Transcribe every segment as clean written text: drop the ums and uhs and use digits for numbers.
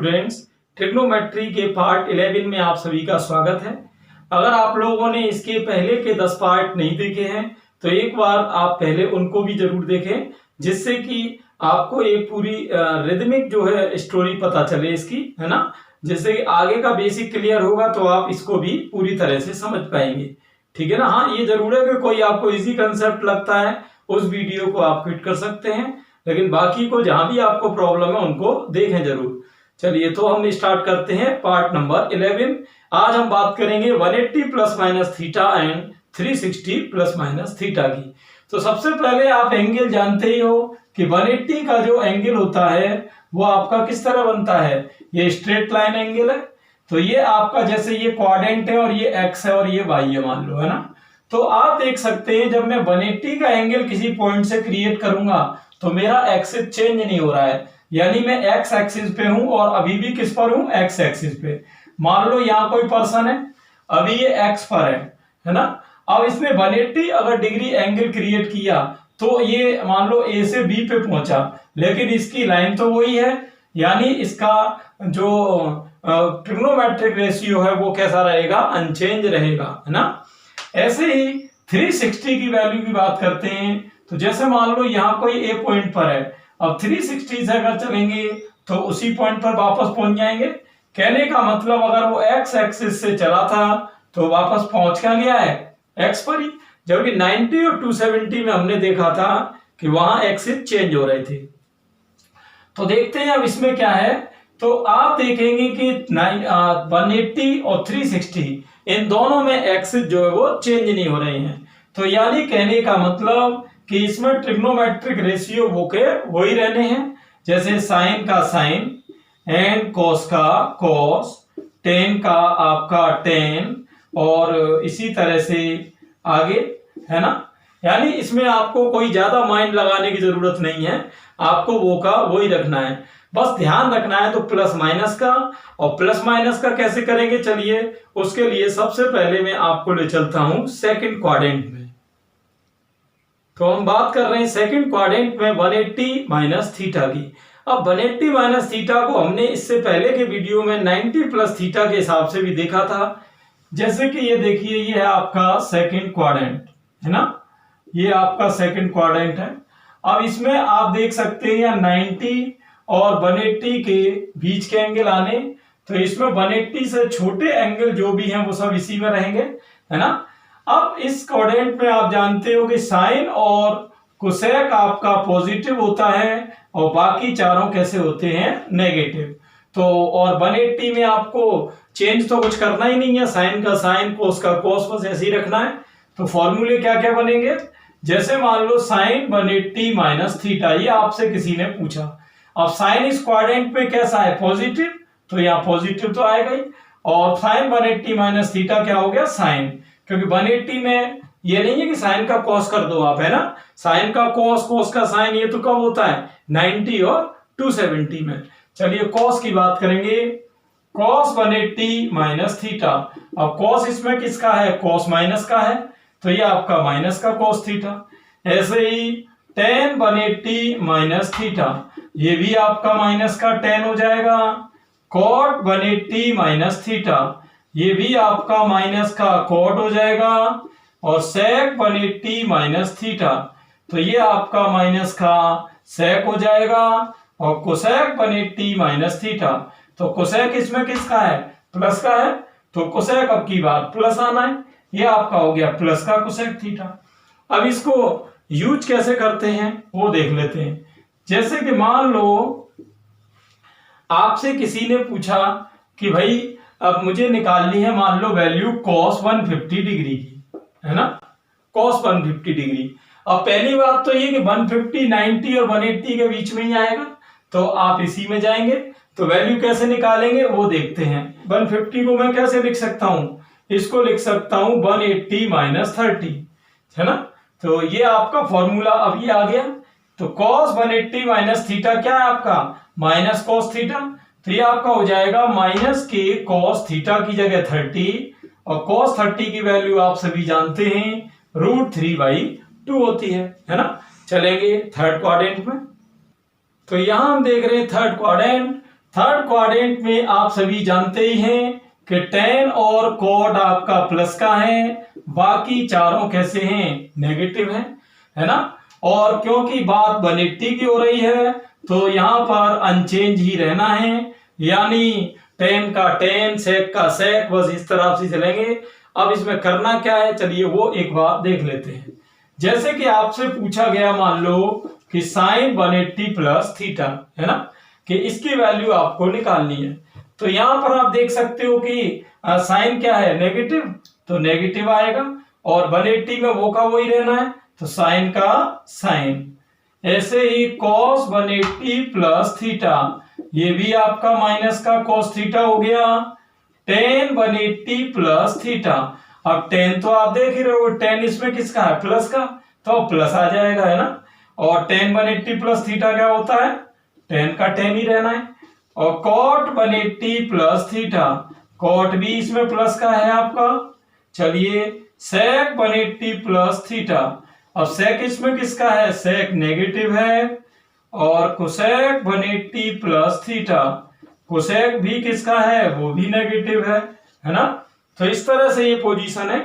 Students, trigonometry के part 11 में आप सभी का स्वागत है। अगर आप लोगों ने इसके पहले के 10 पार्ट नहीं देखे हैं तो एक बार आप पहले उनको भी जरूर देखें, जिससे कि आपको एक पूरी रिदमिक जो है स्टोरी पता चले इसकी, है ना। जिससे आगे का बेसिक क्लियर होगा तो आप इसको भी पूरी तरह से समझ पाएंगे, ठीक है ना। हाँ, ये जरूर है कि कोई आपको इजी कंसेप्ट लगता है उस वीडियो को आप क्विट कर सकते हैं, लेकिन बाकी को जहां भी आपको प्रॉब्लम है उनको देखें जरूर। चलिए तो हम स्टार्ट करते हैं पार्ट नंबर 11। आज हम बात करेंगे 180 plus minus theta and 360 plus minus theta की। तो सबसे पहले आप एंगल जानते ही हो कि 180 का जो एंगल होता है वो आपका किस तरह बनता है। ये स्ट्रेट लाइन एंगल है, तो ये आपका जैसे ये क्वाड्रेंट है और ये एक्स है और ये वाई है मान लो, है ना। तो आप देख सकते हैं जब मैं 180 का एंगल किसी पॉइंट से क्रिएट करूंगा तो मेरा एक्सिस चेंज नहीं हो रहा है, यानी मैं एक्स एक्सिस पे हूं और अभी भी किस पर हूं, एक्स एक्सिस पे। मान लो यहाँ कोई पर्सन है, अभी ये एक्स पर है ना। अब इसने 180 अगर डिग्री एंगल क्रिएट किया तो ये मान लो ए से बी पे पहुंचा, लेकिन इसकी लाइन तो वही है, यानी इसका जो ट्रिग्नोमेट्रिक रेशियो है वो कैसा रहेगा, अनचेंज रहेगा, है ना। ऐसे ही 360 की वैल्यू की बात करते हैं, तो जैसे मान लो यहाँ कोई ए पॉइंट पर है, अब 360 से अगर चलेंगे तो उसी पॉइंट पर वापस पहुंच जाएंगे। कहने का मतलब अगर वो एक्स एक्सिस से चला था तो वापस पहुंच क्या गया है, एक्स पर ही। जबकि 90 और 270 में हमने देखा था कि वहां एक्सिस चेंज हो रहे थे। तो देखते हैं अब इसमें क्या है। तो आप देखेंगे कि 180 और 360 इन दोनों में एक्सिस जो है वो चेंज नहीं हो रहे हैं। तो यानी कहने का मतलब कि इसमें ट्रिग्नोमेट्रिक रेशियो वो ही रहने हैं, जैसे साइन का साइन एंड कॉस का कॉस, टेन का आपका टेन और इसी तरह से आगे, है ना। यानी इसमें आपको कोई ज्यादा माइंड लगाने की जरूरत नहीं है, आपको वो ही रखना है। बस ध्यान रखना है तो प्लस माइनस का, और प्लस माइनस का कैसे करेंगे, चलिए उसके लिए सबसे पहले मैं आपको ले चलता हूं सेकंड क्वाड्रेंट में। तो हम बात कर रहे हैं सेकंड क्वाड्रेंट में 180 माइनस थीटा की। अब 180 माइनस थीटा को हमने इससे पहले के वीडियो में 90 प्लस थीटा के हिसाब से भी देखा था। जैसे कि ये देखिए, ये है आपका सेकंड क्वाड्रेंट, है ना, ये आपका सेकंड क्वाड्रेंट है। अब इसमें आप देख सकते हैं 90 और 180 के बीच के एंगल आने, तो इसमें 180 से छोटे एंगल जो भी हैं वो सब इसी में रहेंगे, है ना। अब इस क्वाड्रेंट में आप जानते हो कि साइन और कोसेक आपका पॉजिटिव होता है और बाकी चारों कैसे होते हैं, नेगेटिव। तो और 180 में आपको चेंज तो कुछ करना ही नहीं है, साइन का साइन कोस का कोस बस ऐसे ही रखना है। तो फॉर्मूले क्या क्या बनेंगे, जैसे मान लो साइन 180 माइनस थीटा, ये आपसे किसी ने पूछा। अब साइन इस क्वाड्रेंट में कैसा है, पॉजिटिव, तो यहाँ पॉजिटिव तो आएगा ही। और साइन 180 माइनस थीटा क्या हो गया, साइन, क्योंकि 180 में ये नहीं है कि साइन का कॉस कर दो आप, है ना। साइन का कॉस, कॉस का साइन, ये तो कब होता है, 90 और 270 में। चलिए कॉस की बात करेंगे, कॉस 180 माइनस थीटा। अब कॉस इसमें किसका है, कॉस माइनस का है, तो ये आपका माइनस का कॉस थीटा। ऐसे ही टेन 180 माइनस थीटा, ये भी आपका माइनस का टेन हो जाएगा। कॉट 180 माइनस थीटा, ये भी आपका माइनस का कॉट हो जाएगा। और सेक 180 माइनस थीटा, तो ये आपका माइनस का सेक हो जाएगा। और कोसेक 180 माइनस थीटा, तो कोसेक इसमें किसका है, प्लस का है, तो कोसेक अब की बात प्लस आना है, ये आपका हो गया प्लस का कोसेक थीटा। अब इसको यूज कैसे करते हैं वो देख लेते हैं। जैसे कि मान लो आपसे किसी ने पूछा कि भाई अब मुझे निकालनी है मान लो वैल्यू cos 150 डिग्री की, है ना, cos 150 डिग्री। अब पहली बात तो ये कि 150 90 और 180 के बीच में ही आएगा, तो आप इसी में जाएंगे। तो वैल्यू कैसे निकालेंगे वो देखते हैं। 150 को मैं कैसे लिख सकता हूं, इसको लिख सकता हूं 180 माइनस 30, है ना। तो ये आपका फॉर्मूला अब ये आ गया। तो cos 180 माइनस थीटा क्या है आपका, माइनस cos थीटा, तो ये आपका हो जाएगा माइनस के cos थीटा की जगह 30, और cos 30 की वैल्यू आप सभी जानते हैं √3/2 होती है ना। चलेंगे थर्ड क्वाड्रेंट में। तो यहां हम देख रहे हैं थर्ड क्वाड्रेंट, थर्ड क्वाड्रेंट में आप सभी जानते ही हैं कि tan और cot आपका प्लस का है, बाकी चारों कैसे हैं, नेगेटिव है ना। और क्योंकि बात 180 की हो रही है तो यहां पर अनचेंज ही रहना है, यानी tan का tan, sec का sec, बस इस तरह से चलेंगे। अब इसमें करना क्या है, चलिए वो एक बार देख लेते हैं। जैसे कि आपसे पूछा गया, मान लो कि sin 180 प्लस थीटा है ना, कि इसकी वैल्यू आपको निकालनी है। तो यहां पर आप देख सकते हो कि साइन क्या है, नेगेटिव, तो नेगेटिव आएगा, और 180 में वो का वही रहना है, तो साइन का साइन। ऐसे ही cos 180 प्लस थीटा, ये भी आपका माइनस का cos थीटा हो गया। tan 180 प्लस थीटा, अब tan तो आप देख ही रहे हो, tan इसमें किसका है, प्लस का, तो प्लस आ जाएगा है ना। और tan 180 प्लस थीटा क्या होता है, tan का tan ही रहना है। और cot 180 प्लस थीटा, cot भी इसमें प्लस का है आपका। चलिए sec 180 प्लस थीटा, अब sec इसमें किसका है, sec नेगेटिव है। और cosec 180 प्लस थीटा, cosec भी किसका है, वो भी नेगेटिव है ना। तो इस तरह से ये पोजीशन है।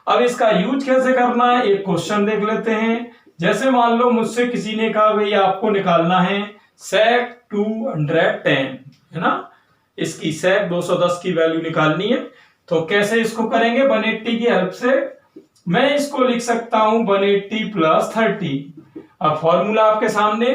अब इसका यूज कैसे करना है, एक क्वेश्चन देख लेते हैं। जैसे मान लो मुझसे किसी ने कहा भाई आपको निकालना है sec 210 है ना, इसकी sec 210 की वैल्यू निकालनी है। तो कैसे इसको करेंगे, 180 की हेल्प से मैं इसको लिख सकता हूं 180 प्लस 30। अब फॉर्मूला आपके सामने,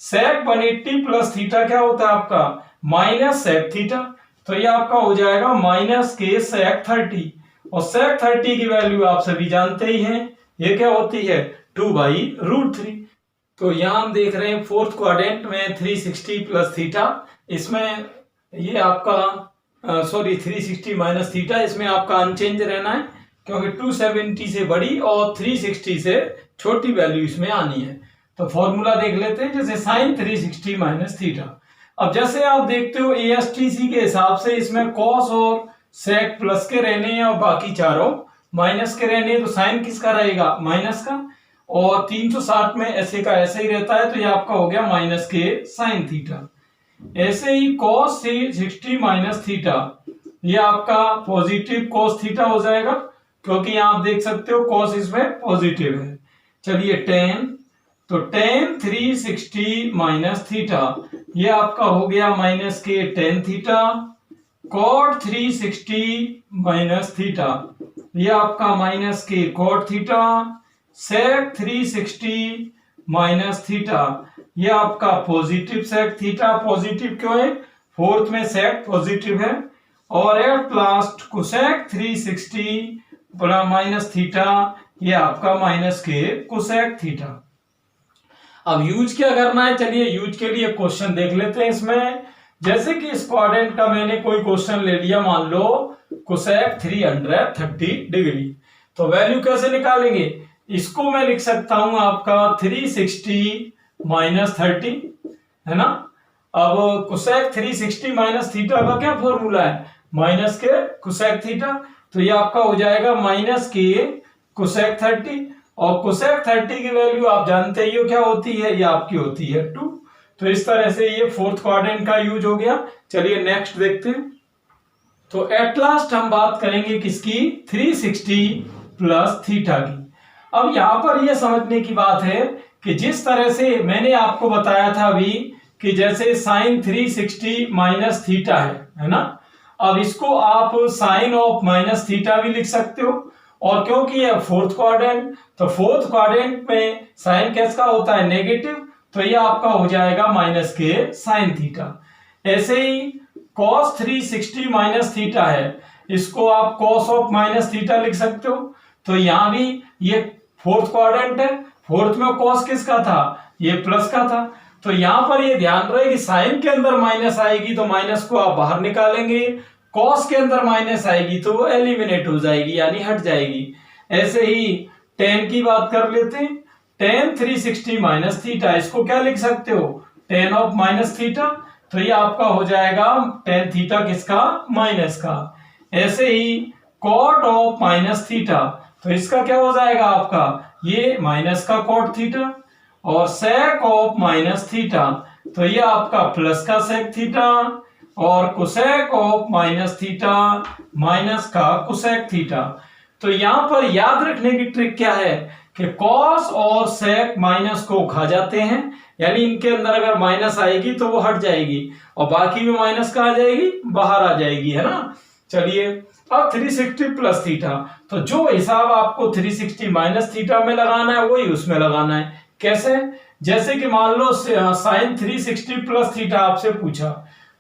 sec 180 प्लस थीटा क्या होता है आपका, माइनस sec थीटा, तो ये आपका हो जाएगा माइनस के sec 30। और sec 30 की वैल्यू आप सभी जानते ही हैं, ये क्या होती है, 2/√3। तो यहां हम देख रहे हैं फोर्थ क्वाड्रेंट में 360 प्लस थीटा, इसमें ये आपका 360 माइनस थीटा, इसमें आपका अनचेंज रहना है, क्योंकि 270 से बड़ी और 360 से छोटी वैल्यू इसमें आनी है। तो फॉर्मूला देख लेते हैं, जैसे साइन 360 माइनस थीटा। अब जैसे आप देखते हो ASTC के हिसाब से इसमें cos और sec प्लस के रहने हैं और बाकी चारों माइनस के रहने हैं, तो साइन किसका रहेगा, माइनस का। और 360 में ऐसे का ऐसे ही रहता है, तो ये आपका हो गया माइनस के साइन थीटा। ऐसे ही cos 360 माइनस थीटा, ये आपका पॉजिटिव cos थीटा हो जाएगा, क्योंकि यहां आप देख सकते हो cos इसमें पॉजिटिव है। चलिए tan, तो tan 360 माइनस थीटा, ये आपका हो गया माइनस के tan theta. cot 360 minus theta, ये आपका माइनस के cot theta. sec 360 minus theta, ये आपका पॉजिटिव sec थीटा, पॉजिटिव क्यों है, फोर्थ में sec पॉजिटिव है। और at last cosec 360 minus theta, ये आपका माइनस के cosec थीटा। अब यूज क्या करना है, चलिए यूज के लिए क्वेश्चन देख लेते हैं इसमें। जैसे कि इस क्वाड्रेंट का मैंने कोई क्वेश्चन ले लिया, मान लो cosec 330 डिग्री, तो वैल्यू कैसे निकालेंगे, इसको मैं लिख सकता हूं आपका 360 माइनस 30 है ना। अब cosec 360 माइनस थीटा का क्या फॉर्मूला है, माइनस के cosec थीटा, तो ये आपका हो जाएगा माइनस के cosec 30। और cosec 30 की वैल्यू आप जानते ही हो क्या होती है, ये आपकी होती है 2। तो इस तरह से ये फोर्थ क्वाड्रेंट का यूज हो गया। चलिए नेक्स्ट देखते हैं। तो एट लास्ट हम बात करेंगे किसकी, 360 प्लस थीटा की। अब यहां पर यह समझने की बात है कि जिस तरह से मैंने आपको बताया था अभी कि जैसे साइन 360 माइनस थीटा है ना, अब इसको आप साइन ऑफ माइनस थीटा भी लिख सकते हो। और क्योंकि ये फोर्थ क्वाड्रेंट, तो फोर्थ क्वाड्रेंट में साइन किसका होता है, नेगेटिव, तो ये आपका हो जाएगा माइनस के साइन थीटा। ऐसे ही cos 360 माइनस थीटा है, इसको आप cos ऑफ माइनस थीटा लिख सकते हो। तो यहां भी ये फोर्थ क्वाड्रेंट है, फोर्थ में cos किसका था, ये प्लस का था। तो यहां पर ये ध्यान रहे कि साइन के अंदर माइनस आएगी तो माइनस को आप बाहर निकालेंगे, cos के अंदर माइनस आएगी तो वो एलिमिनेट हो जाएगी, यानी हट जाएगी। ऐसे ही tan की बात कर लेते हैं, tan 360 माइनस थीटा, इसको क्या लिख सकते हो, tan ऑफ माइनस थीटा, तो ये आपका हो जाएगा tan थीटा किसका, माइनस का। ऐसे ही cot ऑफ माइनस थीटा, तो इसका क्या हो जाएगा आपका, ये माइनस का cot थीटा। और sec ऑफ माइनस थीटा, तो ये आपका प्लस का sec थीटा। और cosec of minus theta minus का कोसेक थीटा। तो यहां पर याद रखने की ट्रिक क्या है कि कॉस और सेक माइनस को खा जाते हैं, यानी इनके अंदर अगर माइनस आएगी तो वो हट जाएगी और बाकी में माइनस कहाँ जाएगी, बाहर आ जाएगी, है ना। चलिए अब 360 प्लस थीटा, तो जो हिसाब आपको 360 माइनस थीटा में लगाना है वही उसमें लगाना है। कैसे, जैसे कि मान लो साइन 360 प्लस थीटा आपसे पूछा,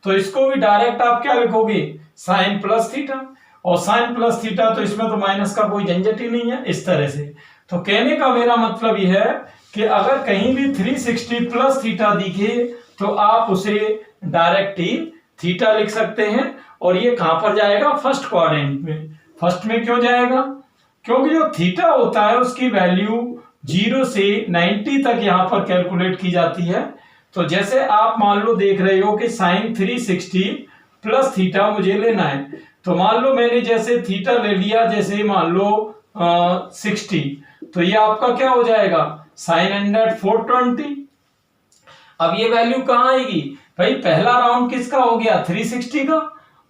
तो इसको भी डायरेक्ट आप क्या लिखोगे, साइन प्लस थीटा, और साइन प्लस थीटा तो इसमें तो माइनस का कोई झंझट ही नहीं है, इस तरह से। तो कहने का मेरा मतलब यह है कि अगर कहीं भी 360 प्लस थीटा दिखे तो आप उसे डायरेक्ट ही थीटा लिख सकते हैं, और ये कहां पर जाएगा, फर्स्ट क्वाड्रेंट में। फर्स्ट में क्यों जाएगा, क्योंकि जो थीटा होता है उसकी वैल्यू 0 से 90 तक यहां पर कैलकुलेट की जाती है। तो जैसे आप मान लो देख रहे हो कि साइन 360 प्लस थीटा मुझे लेना है, तो मान लो मैंने जैसे थीटा ले लिया, जैसे मान लो 60, तो ये आपका क्या हो जाएगा, साइन 100 420। अब ये वैल्यू कहां आएगी भाई, पहला राउंड किसका हो गया, 360 का,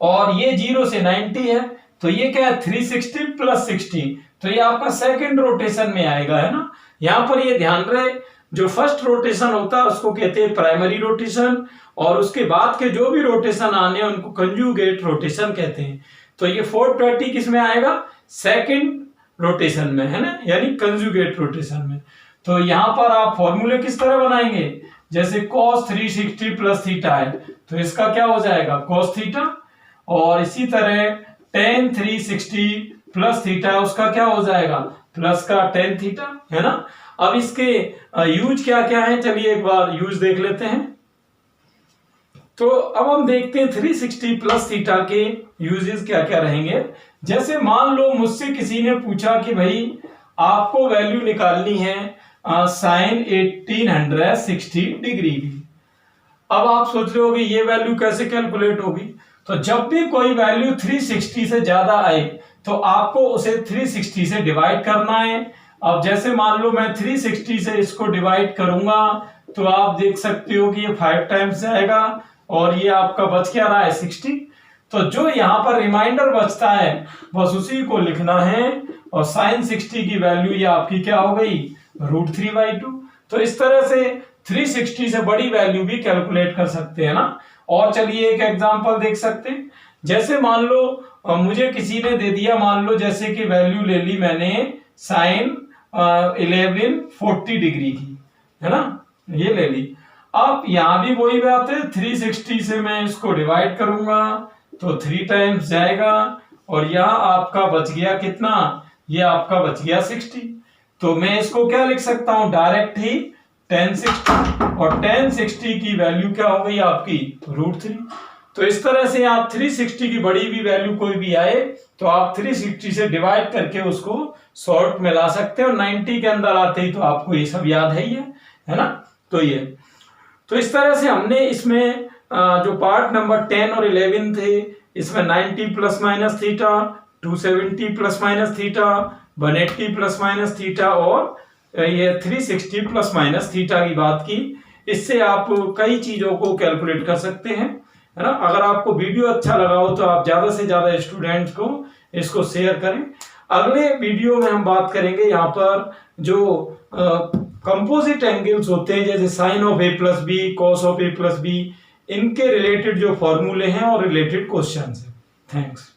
और ये 0 से 90 है, तो ये क्या है 360 प्लस 60, तो ये आपका सेकंड रोटेशन में आएगा, है ना। यहां पर ये ध्यान रहे, जो फर्स्ट रोटेशन होता है उसको कहते हैं प्राइमरी रोटेशन, और उसके बाद के जो भी रोटेशन आने हैं उनको कंजुगेट रोटेशन कहते हैं। तो ये 420 किस में आएगा, सेकंड रोटेशन में, है ना, यानी कंजुगेट रोटेशन में। तो यहां पर आप फॉर्मूले किस तरह बनाएंगे, जैसे cos 360 प्लस थीटा है तो इसका क्या हो जाएगा, cos थीटा, और इसी तरह tan 360 प्लस थीटा उसका क्या हो जाएगा, प्लस का tan थीटा, है ना। अब इसके यूज क्या क्या है, चलिए एक बार यूज देख लेते हैं। तो अब हम देखते हैं 360 प्लस थीटा के यूजेस क्या क्या रहेंगे। जैसे मान लो मुझसे किसी ने पूछा कि भाई आपको वैल्यू निकालनी है साइन 1860 डिग्री की। अब आप सोच रहे होगे ये वैल्यू कैसे कैलकुलेट होगी, तो जब भी कोई वैल्यू 360 से ज्यादा आए तो आपको उसे 360 से डिवाइड करना है। अब जैसे मान लो मैं 360 से इसको डिवाइड करूंगा तो आप देख सकते हो कि ये 5 टाइम्स आएगा और ये आपका बच क्या रहा है 60। तो जो यहाँ पर रिमाइंडर बचता है बस उसी को लिखना है, और साइन 60 की वैल्यू ये आपकी क्या हो गई, √3/2। तो इस तरह से 360 से बड़ी वैल्यू भी कैलकुलेट कर सकते हैं ना। और चलिए एक एग्जांपल देख सकते हैं। जैसे मान लो मुझे किसी ने दे दिया, मान लो जैसे कि वैल्यू ले ली मैंने साइन 1140 डिग्री की, है ना, ये ले ली। अब यहां भी वही बात है, 360 से मैं इसको डिवाइड करूंगा तो 3 टाइम्स जाएगा, और यहाँ आपका बच गया कितना, ये आपका बच गया 60। तो मैं इसको क्या लिख सकता हूं, डायरेक्ट ही tan 60, और tan 60 की वैल्यू क्या हो गई आपकी, √3। तो इस तरह से आप 360 की बड़ी भी वैल्यू कोई भी आए तो आप 360 से डिवाइड करके उसको शॉर्ट में ला सकते हैं, और 90 के अंदर आते ही तो आपको ये सब याद है ना। तो ये तो इस तरह से हमने इसमें जो पार्ट नंबर 10 और 11 थे, इसमें 90 plus minus theta, 270 plus minus theta, 180 plus minus theta, और ये 360 प्लस माइनस थीटा की बात की। इससे आप कई चीजों को कैलकुलेट कर सकते हैं, है ना। अगर आपको वीडियो अच्छा लगा हो तो आप ज्यादा से ज्यादा स्टूडेंट्स को इसको शेयर करें। अगले वीडियो में हम बात करेंगे यहाँ पर जो कंपोजिट एंगल्स होते हैं, जैसे sine of a plus B, cos of a plus B, इनके रिलेटेड जो फॉर्मूले हैं और रिलेटेड क्वेश्चंस हैं। थैंक्स।